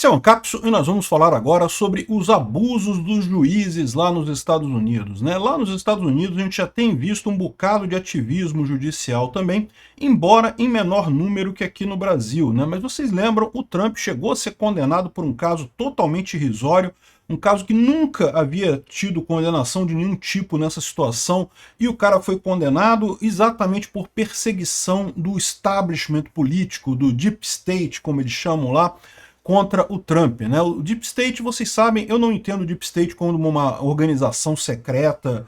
Esse é o Ancapso e nós vamos falar agora sobre os abusos dos juízes lá nos Estados Unidos, né? Lá nos Estados Unidos a gente já tem visto um bocado de ativismo judicial também, embora em menor número que aqui no Brasil, né? Mas vocês lembram, o Trump chegou a ser condenado por um caso totalmente irrisório, um caso que nunca havia tido condenação de nenhum tipo nessa situação, e o cara foi condenado exatamente por perseguição do establishment político, do Deep State, como eles chamam lá, contra o Trump, né? O Deep State, vocês sabem, eu não entendo o Deep State como uma organização secreta,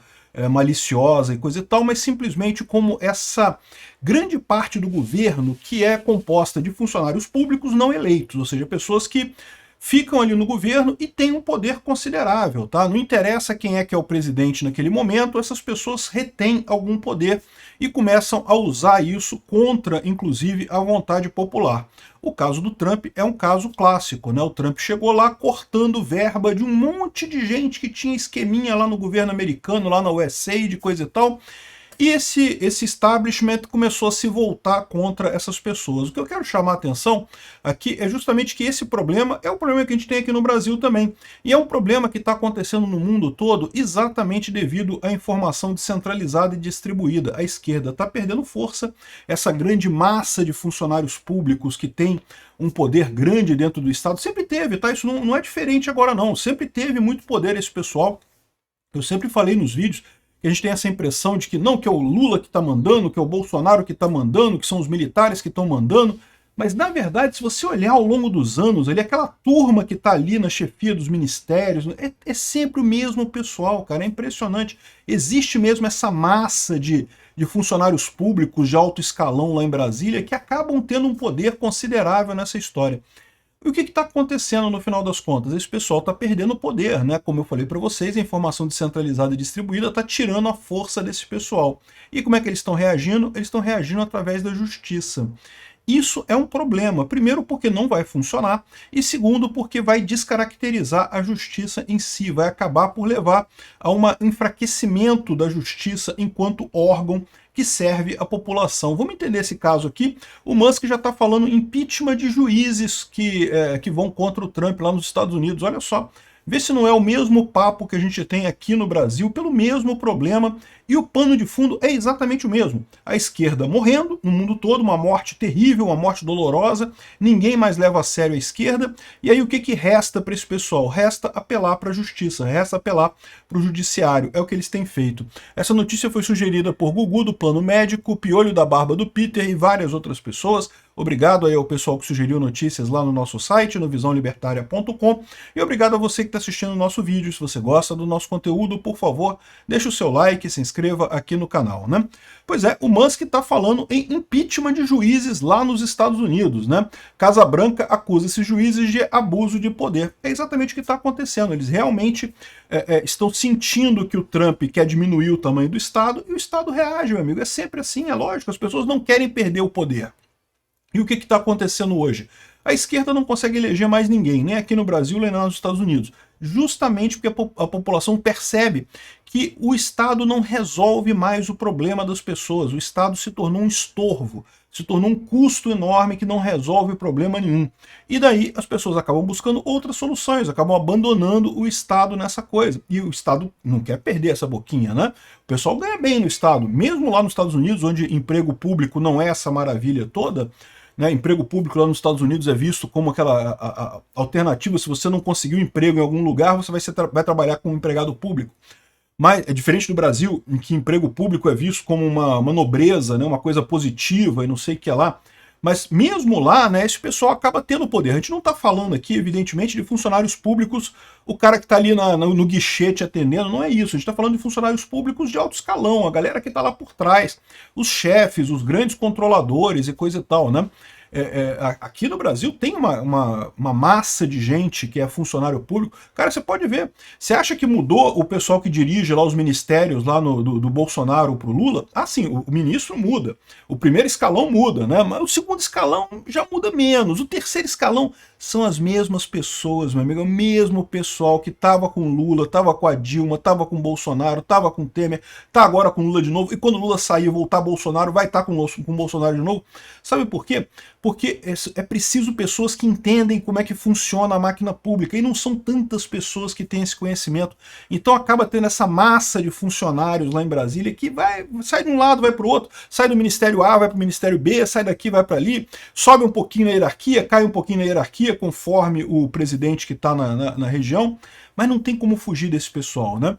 maliciosa e coisa e tal, mas simplesmente como essa grande parte do governo que é composta de funcionários públicos não eleitos, ou seja, pessoas que ficam ali no governo e têm um poder considerável, tá? Não interessa quem é que é o presidente naquele momento, essas pessoas retêm algum poder e começam a usar isso contra, inclusive, a vontade popular. O caso do Trump é um caso clássico, né? O Trump chegou lá cortando verba de um monte de gente que tinha esqueminha lá no governo americano, lá na USAID, coisa e tal, e esse establishment começou a se voltar contra essas pessoas. O que eu quero chamar a atenção aqui é justamente que esse problema é o problema que a gente tem aqui no Brasil também. E é um problema que está acontecendo no mundo todo exatamente devido à informação descentralizada e distribuída. A esquerda está perdendo força, essa grande massa de funcionários públicos que tem um poder grande dentro do Estado, sempre teve, tá? Isso não é diferente agora não, sempre teve muito poder esse pessoal. Eu sempre falei nos vídeos que a gente tem essa impressão de que não, que é o Lula que está mandando, que é o Bolsonaro que está mandando, que são os militares que estão mandando, mas na verdade, se você olhar ao longo dos anos, ali, aquela turma que está ali na chefia dos ministérios, é sempre o mesmo pessoal, cara, é impressionante. Existe mesmo essa massa de funcionários públicos de alto escalão lá em Brasília que acabam tendo um poder considerável nessa história. E o que está acontecendo no final das contas? Esse pessoal está perdendo poder, né? Como eu falei para vocês, a informação descentralizada e distribuída está tirando a força desse pessoal. E como é que eles estão reagindo? Eles estão reagindo através da justiça. Isso é um problema, primeiro porque não vai funcionar, e segundo porque vai descaracterizar a justiça em si, vai acabar por levar a um enfraquecimento da justiça enquanto órgão que serve a população. Vamos entender esse caso aqui. O Musk já está falando em impeachment de juízes que vão contra o Trump lá nos Estados Unidos. Olha só, vê se não é o mesmo papo que a gente tem aqui no Brasil, pelo mesmo problema, e o pano de fundo é exatamente o mesmo. A esquerda morrendo no mundo todo, uma morte terrível, uma morte dolorosa, ninguém mais leva a sério a esquerda, e aí o que resta para esse pessoal? Resta apelar para a justiça, resta apelar para o judiciário, é o que eles têm feito. Essa notícia foi sugerida por Gugu do Plano Médico, Piolho da Barba do Peter e várias outras pessoas. Obrigado aí ao pessoal que sugeriu notícias lá no nosso site, no visãolibertaria.com, e obrigado a você que está assistindo o nosso vídeo. Se você gosta do nosso conteúdo, por favor, deixa o seu like, se inscreva aqui no canal, né? Pois é, o Musk está falando em impeachment de juízes lá nos Estados Unidos, né? Casa Branca acusa esses juízes de abuso de poder. É exatamente o que está acontecendo. Eles realmente estão sentindo que o Trump quer diminuir o tamanho do Estado, e o Estado reage, meu amigo. É sempre assim, é lógico. As pessoas não querem perder o poder. E o que está acontecendo hoje? A esquerda não consegue eleger mais ninguém, nem aqui no Brasil, nem lá nos Estados Unidos. Justamente porque a população percebe que o Estado não resolve mais o problema das pessoas. O Estado se tornou um estorvo, se tornou um custo enorme que não resolve problema nenhum. E daí as pessoas acabam buscando outras soluções, acabam abandonando o Estado nessa coisa. E o Estado não quer perder essa boquinha, né? O pessoal ganha bem no Estado. Mesmo lá nos Estados Unidos, onde emprego público não é essa maravilha toda, né, emprego público lá nos Estados Unidos é visto como aquela alternativa. Se você não conseguiu emprego em algum lugar, você vai trabalhar como empregado público. Mas é diferente do Brasil, em que emprego público é visto como uma nobreza, né, uma coisa positiva e não sei o que lá. Mas mesmo lá, né, esse pessoal acaba tendo poder. A gente não está falando aqui, evidentemente, de funcionários públicos, o cara que está ali no guichê te atendendo, não é isso. A gente está falando de funcionários públicos de alto escalão, a galera que está lá por trás, os chefes, os grandes controladores e coisa e tal, né? Aqui no Brasil tem uma massa de gente que é funcionário público. Cara, você pode ver. Você acha que mudou o pessoal que dirige lá os ministérios lá do Bolsonaro para o Lula? Ah, sim, o ministro muda. O primeiro escalão muda, né? Mas o segundo escalão já muda menos. O terceiro escalão são as mesmas pessoas, meu amigo. É o mesmo pessoal que estava com Lula, estava com a Dilma, estava com Bolsonaro, estava com Temer, está agora com Lula de novo. E quando Lula sair e voltar Bolsonaro, vai estar com Bolsonaro de novo. Sabe por quê? porque é preciso pessoas que entendem como é que funciona a máquina pública, e não são tantas pessoas que têm esse conhecimento. Então acaba tendo essa massa de funcionários lá em Brasília que sai de um lado, vai para o outro, sai do Ministério A, vai para o Ministério B, sai daqui, vai para ali, sobe um pouquinho na hierarquia, cai um pouquinho na hierarquia, conforme o presidente que está na região, mas não tem como fugir desse pessoal, né?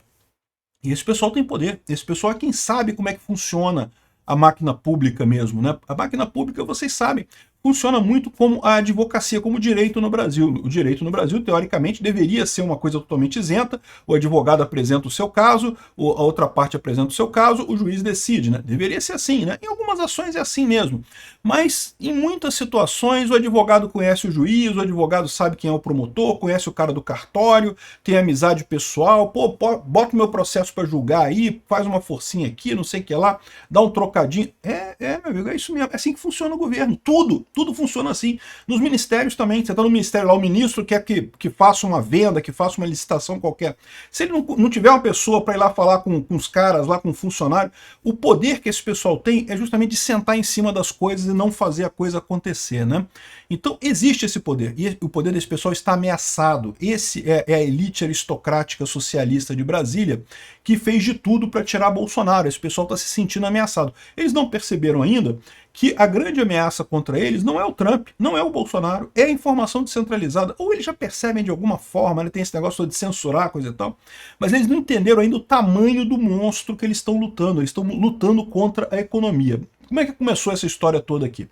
E esse pessoal tem poder, esse pessoal é quem sabe como é que funciona a máquina pública mesmo, né? A máquina pública, vocês sabem, funciona muito como a advocacia, como o direito no Brasil. O direito no Brasil, teoricamente, deveria ser uma coisa totalmente isenta, o advogado apresenta o seu caso, a outra parte apresenta o seu caso, o juiz decide, né? Deveria ser assim, né? Em algumas ações é assim mesmo. Mas, em muitas situações, o advogado conhece o juiz, o advogado sabe quem é o promotor, conhece o cara do cartório, tem amizade pessoal, pô, bota o meu processo para julgar aí, faz uma forcinha aqui, não sei o que lá, dá um trocadinho. Meu amigo, é isso mesmo, é assim que funciona o governo, tudo funciona assim. Nos ministérios também, você está no ministério lá, o ministro quer que faça uma venda, que faça uma licitação qualquer. Se ele não tiver uma pessoa para ir lá falar com os caras, lá com o funcionário, o poder que esse pessoal tem é justamente de sentar em cima das coisas e não fazer a coisa acontecer, né? Então existe esse poder, e o poder desse pessoal está ameaçado. Esse é a elite aristocrática socialista de Brasília, que fez de tudo para tirar Bolsonaro. Esse pessoal está se sentindo ameaçado. Eles não perceberam ainda que a grande ameaça contra eles não é o Trump, não é o Bolsonaro, é a informação descentralizada. Ou eles já percebem de alguma forma, né, tem esse negócio de censurar, coisa e tal, mas eles não entenderam ainda o tamanho do monstro que eles estão lutando. Eles estão lutando contra a economia. Como é que começou essa história toda aqui?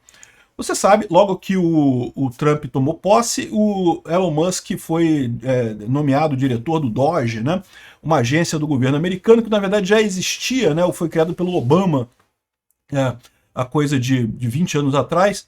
Você sabe, logo que o Trump tomou posse, o Elon Musk foi nomeado diretor do DOGE, né, uma agência do governo americano que na verdade já existia, né, ou foi criado pelo Obama, a coisa de 20 anos atrás,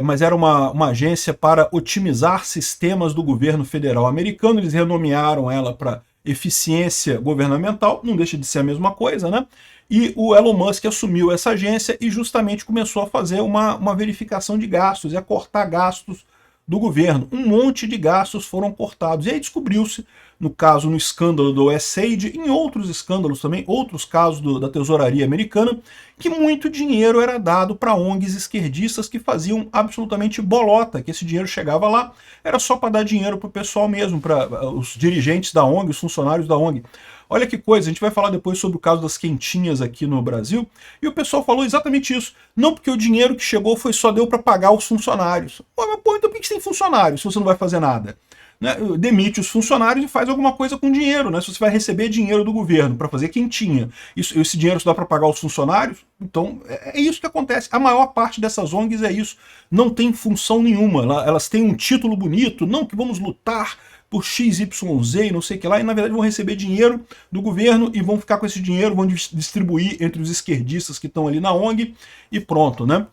mas era uma agência para otimizar sistemas do governo federal americano. Eles renomearam ela para eficiência governamental, não deixa de ser a mesma coisa, né? E o Elon Musk assumiu essa agência e justamente começou a fazer uma verificação de gastos e a cortar gastos do governo. Um monte de gastos foram cortados. E aí descobriu-se, no caso, no escândalo do USAID, em outros escândalos também, outros casos da tesouraria americana, que muito dinheiro era dado para ONGs esquerdistas que faziam absolutamente bolota, que esse dinheiro chegava lá, era só para dar dinheiro para o pessoal mesmo, para os dirigentes da ONG, os funcionários da ONG. Olha que coisa, a gente vai falar depois sobre o caso das quentinhas aqui no Brasil, e o pessoal falou exatamente isso. Não porque o dinheiro que chegou deu para pagar os funcionários. Pô, então por que você tem funcionários se você não vai fazer nada? Né? Demite os funcionários e faz alguma coisa com dinheiro, né? Se você vai receber dinheiro do governo para fazer quentinha, esse dinheiro só dá para pagar os funcionários, então é isso que acontece. A maior parte dessas ONGs é isso, não tem função nenhuma, elas têm um título bonito, não que vamos lutar por XYZ e não sei o que lá, e na verdade vão receber dinheiro do governo e vão ficar com esse dinheiro, vão distribuir entre os esquerdistas que estão ali na ONG e pronto, né?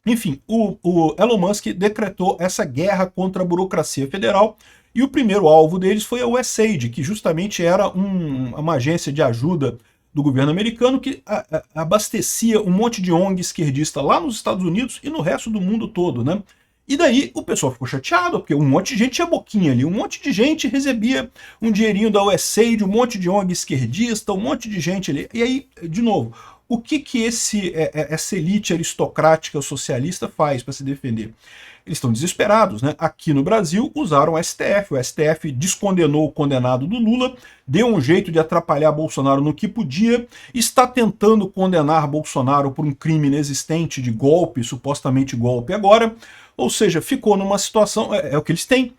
Enfim, o Elon Musk decretou essa guerra contra a burocracia federal e o primeiro alvo deles foi a USAID, que justamente era uma agência de ajuda do governo americano que abastecia um monte de ONG esquerdista lá nos Estados Unidos e no resto do mundo todo, né? E daí o pessoal ficou chateado, porque um monte de gente tinha boquinha ali, um monte de gente recebia um dinheirinho da USAID, um monte de ONG esquerdista, um monte de gente ali. E aí, de novo, o que essa elite aristocrática socialista faz para se defender? Eles estão desesperados, né? Aqui no Brasil usaram o STF descondenou o condenado do Lula, deu um jeito de atrapalhar Bolsonaro no que podia, está tentando condenar Bolsonaro por um crime inexistente de golpe, supostamente golpe agora, ou seja, ficou numa situação, é o que eles têm.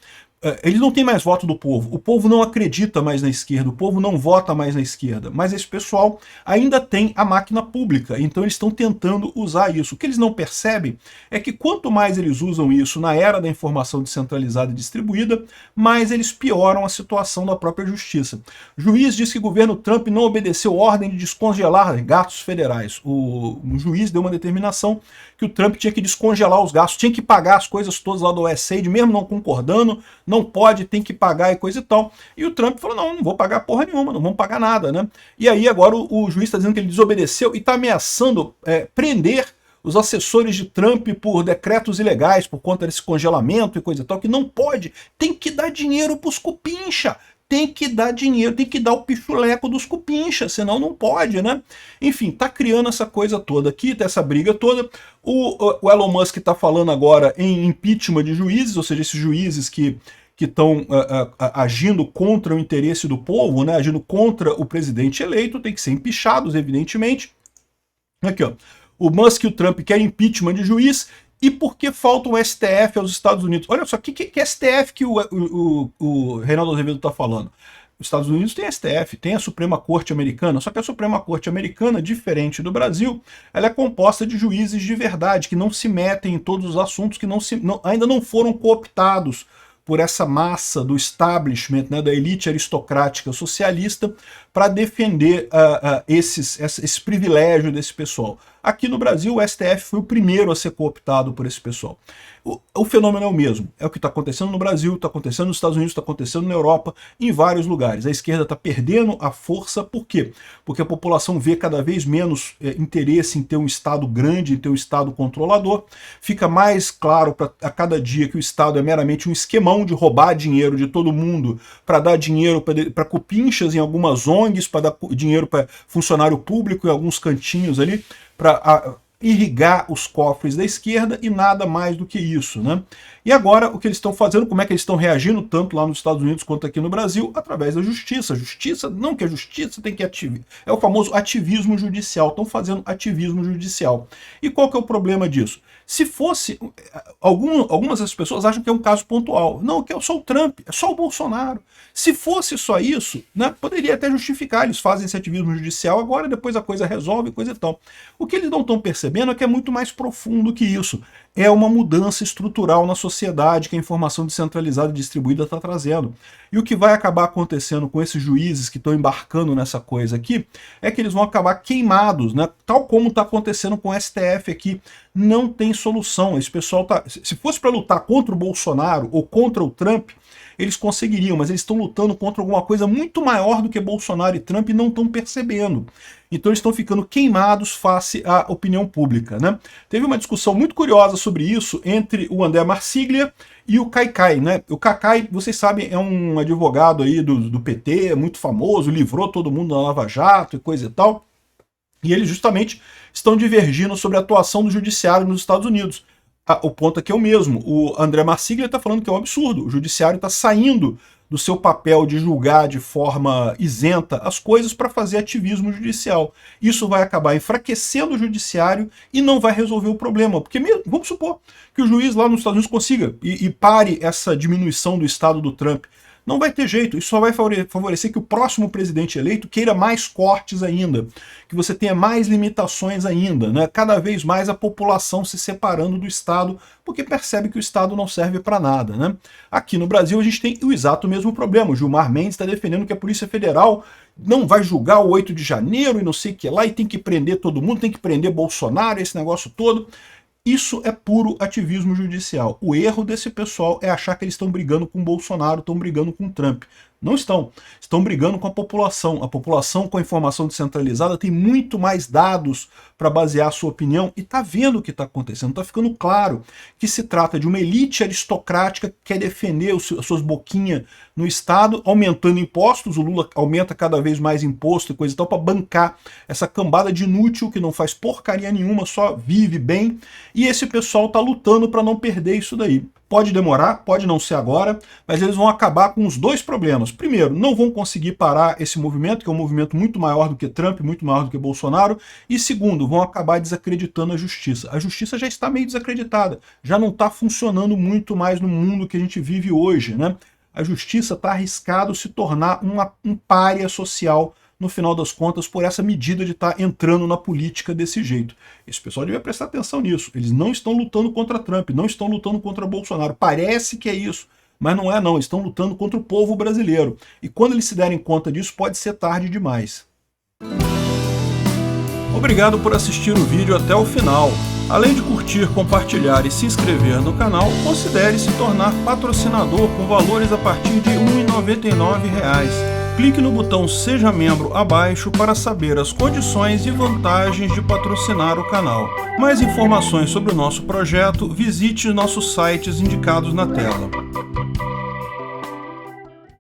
Eles não têm mais voto do povo, o povo não acredita mais na esquerda, o povo não vota mais na esquerda, mas esse pessoal ainda tem a máquina pública, então eles estão tentando usar isso. O que eles não percebem é que quanto mais eles usam isso na era da informação descentralizada e distribuída, mais eles pioram a situação da própria justiça. O juiz diz que o governo Trump não obedeceu ordem de descongelar gastos federais. Um juiz deu uma determinação que o Trump tinha que descongelar os gastos, tinha que pagar as coisas todas lá do USAID, mesmo não concordando, não pode, tem que pagar e coisa e tal. E o Trump falou, não vou pagar porra nenhuma, não vamos pagar nada, né? E aí agora o juiz está dizendo que ele desobedeceu e está ameaçando prender os assessores de Trump por decretos ilegais, por conta desse congelamento e coisa e tal, que não pode, tem que dar dinheiro pros cupincha, tem que dar dinheiro, tem que dar o pichuleco dos cupinchas, senão não pode, né? Enfim, tá criando essa coisa toda aqui, tá essa briga toda. O Elon Musk tá falando agora em impeachment de juízes, ou seja, esses juízes que estão agindo contra o interesse do povo, né, agindo contra o presidente eleito, tem que ser empichados, evidentemente. Aqui, ó. O Musk e o Trump querem impeachment de juiz. E por que falta o STF aos Estados Unidos? Olha só, que STF que o Reinaldo Azevedo está falando? Os Estados Unidos tem STF, tem a Suprema Corte Americana, só que a Suprema Corte Americana, diferente do Brasil, ela é composta de juízes de verdade, que não se metem em todos os assuntos, que ainda não foram cooptados por essa massa do establishment, né, da elite aristocrática socialista, para defender esse privilégio desse pessoal. Aqui no Brasil, o STF foi o primeiro a ser cooptado por esse pessoal. O fenômeno é o mesmo. É o que está acontecendo no Brasil, está acontecendo nos Estados Unidos, está acontecendo na Europa, em vários lugares. A esquerda está perdendo a força. Por quê? Porque a população vê cada vez menos interesse em ter um Estado grande, em ter um Estado controlador. Fica mais claro a cada dia que o Estado é meramente um esquemão de roubar dinheiro de todo mundo, para dar dinheiro para cupinchas em algumas ONGs, para dar dinheiro para funcionário público em alguns cantinhos ali, para irrigar os cofres da esquerda e nada mais do que isso, né? E agora o que eles estão fazendo, como é que eles estão reagindo, tanto lá nos Estados Unidos quanto aqui no Brasil, através da justiça. Justiça, não que a justiça tem que ativar, é o famoso ativismo judicial, estão fazendo ativismo judicial. E qual que é o problema disso? Se fosse, algumas das pessoas acham que é um caso pontual. Não, que é só o Trump, é só o Bolsonaro. Se fosse só isso, né, poderia até justificar, eles fazem esse ativismo judicial agora, depois a coisa resolve, coisa e tal. O que eles não estão percebendo é que é muito mais profundo que isso. É uma mudança estrutural na sociedade que a informação descentralizada e distribuída está trazendo. E o que vai acabar acontecendo com esses juízes que estão embarcando nessa coisa aqui é que eles vão acabar queimados, né? Tal como está acontecendo com o STF aqui. Não tem solução. Esse pessoal tá. Se fosse para lutar contra o Bolsonaro ou contra o Trump, eles conseguiriam, mas eles estão lutando contra alguma coisa muito maior do que Bolsonaro e Trump e não estão percebendo. Então eles estão ficando queimados face à opinião pública, né? Teve uma discussão muito curiosa sobre isso entre o André Marsiglia e o Caiccai, né? O Caiccai, vocês sabem, é um advogado aí do PT, muito famoso, livrou todo mundo da Lava Jato e coisa e tal. E eles justamente estão divergindo sobre a atuação do judiciário nos Estados Unidos. O ponto aqui é o mesmo. O André Marsiglia está falando que é um absurdo. O judiciário está saindo do seu papel de julgar de forma isenta as coisas para fazer ativismo judicial. Isso vai acabar enfraquecendo o judiciário e não vai resolver o problema. Porque vamos supor que o juiz lá nos Estados Unidos consiga e pare essa diminuição do Estado do Trump. Não vai ter jeito, isso só vai favorecer que o próximo presidente eleito queira mais cortes ainda, que você tenha mais limitações ainda, né? Cada vez mais a população se separando do Estado, porque percebe que o Estado não serve para nada, né? Aqui no Brasil a gente tem o exato mesmo problema. O Gilmar Mendes está defendendo que a Polícia Federal não vai julgar o 8 de janeiro e não sei o que lá, e tem que prender todo mundo, tem que prender Bolsonaro, esse negócio todo. Isso é puro ativismo judicial. O erro desse pessoal é achar que eles estão brigando com o Bolsonaro, estão brigando com o Trump. Não estão. Estão brigando com a população. A população com a informação descentralizada tem muito mais dados para basear a sua opinião e está vendo o que está acontecendo. Está ficando claro que se trata de uma elite aristocrática que quer defender as suas boquinhas no Estado, aumentando impostos. O Lula aumenta cada vez mais imposto e coisa e tal para bancar essa cambada de inútil que não faz porcaria nenhuma, só vive bem. E esse pessoal está lutando para não perder isso daí. Pode demorar, pode não ser agora, mas eles vão acabar com os dois problemas. Primeiro, não vão conseguir parar esse movimento, que é um movimento muito maior do que Trump, muito maior do que Bolsonaro. E segundo, vão acabar desacreditando a justiça. A justiça já está meio desacreditada, já não está funcionando muito mais no mundo que a gente vive hoje, né? A justiça está arriscado se tornar um pária social no final das contas, por essa medida de estar entrando na política desse jeito. Esse pessoal devia prestar atenção nisso. Eles não estão lutando contra Trump, não estão lutando contra Bolsonaro. Parece que é isso, mas não é não. Eles estão lutando contra o povo brasileiro. E quando eles se derem conta disso, pode ser tarde demais. Obrigado por assistir o vídeo até o final. Além de curtir, compartilhar e se inscrever no canal, considere se tornar patrocinador com valores a partir de R$ 1,99. Clique no botão Seja Membro abaixo para saber as condições e vantagens de patrocinar o canal. Mais informações sobre o nosso projeto, visite nossos sites indicados na tela.